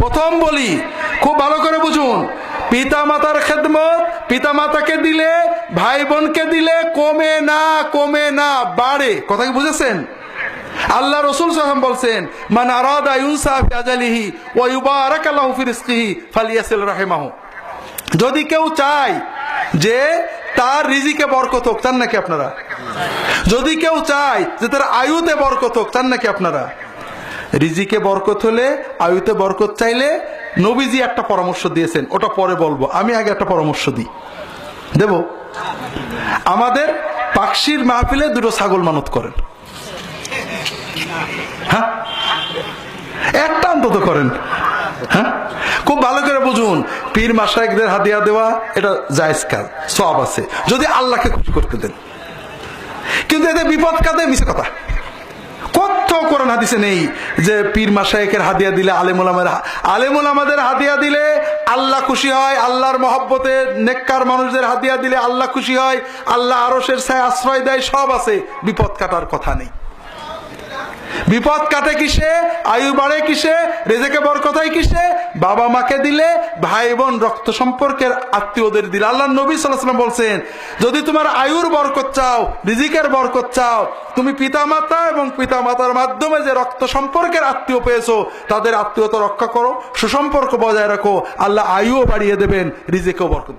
প্রথম বলি, খুব ভালো করে বুঝুন, পিতা মাতার খেদমত পিতা মাতাকে দিলে, ভাই বোনকে দিলে কমে না বাড়ে। কথা কি বুঝেছেন? আল্লাহ রাসূল সাল্লাল্লাহু আলাইহি ওয়াসাল্লাম বলছেন, মান আরাদা ইউনসা ফি আজালিহি ওয়া ইউবারাকা লাহু ফি রিজকিহি ফালিয়াসিল রাহিমাহু। যদি কেউ চায় যে তার রিজিকে বরকত হোক, চান নাকি আপনারা? যদি কেউ চায় যে তার আয়ুতে বরকত হোক, চান নাকি আপনারা? রিজিকে বরকত হলে, আয়ুতে বরকত চাইলে নবীজি একটা পরামর্শ দিয়েছেন, ওটা পরে বলবো, আমি আগে একটা পরামর্শ দিই। দেব? আমাদের পাকশির মাহফিলে দুটো ছাগল মানত করেন, হ্যাঁ, একটা অন্তত করেন। হ্যাঁ, খুব ভালো করে বুঝুন, পীর মাশায়েখদের হাদিয়া দেওয়া এটা জায়েজ কাজ, সওয়াব আছে যদি আল্লাহকে খুশি করতে দেন। কিন্তু এতে বিপদ কাঁদে, মিছে কথা। কত কোরআন হাদিসে নেই যে পীর মাশায়েখের হাদিয়া দিলে, আলেমুল আমাদের হাদিয়া দিলে আল্লাহ খুশি হয়, আল্লাহর মহব্বতে নেককার মানুষদের হাদিয়া দিলে আল্লাহ খুশি হয়, আল্লাহ আরশের ছায় আশ্রয় দেয়, সব আছে। বিপদ কাটার কথা নেই। বিপদ কাটে কিসে? আয়ু বাড়ে কিসে? রেজেকে বরকত হয় কিসে? বাবা মাকে দিলে, ভাই বোন রক্ত সম্পর্কের আত্মীয়দের দিলে। আল্লাহ নবী সাল্লাল্লাহু আলাইহি ওয়াসাল্লাম বলছেন, যদি তোমার আয়ুর বরকত চাও, রিজিকের বরকত চাও, তুমি পিতামাতা এবং পিতামাতার মাধ্যমে যে রক্ত সম্পর্কের আত্মীয় পেয়েছো, তাদের আত্মীয়তা রক্ষা করো, সুসম্পর্ক বজায় রাখো, আল্লাহ আয়ুও বাড়িয়ে দেবেন, রিজিকেও বরকত।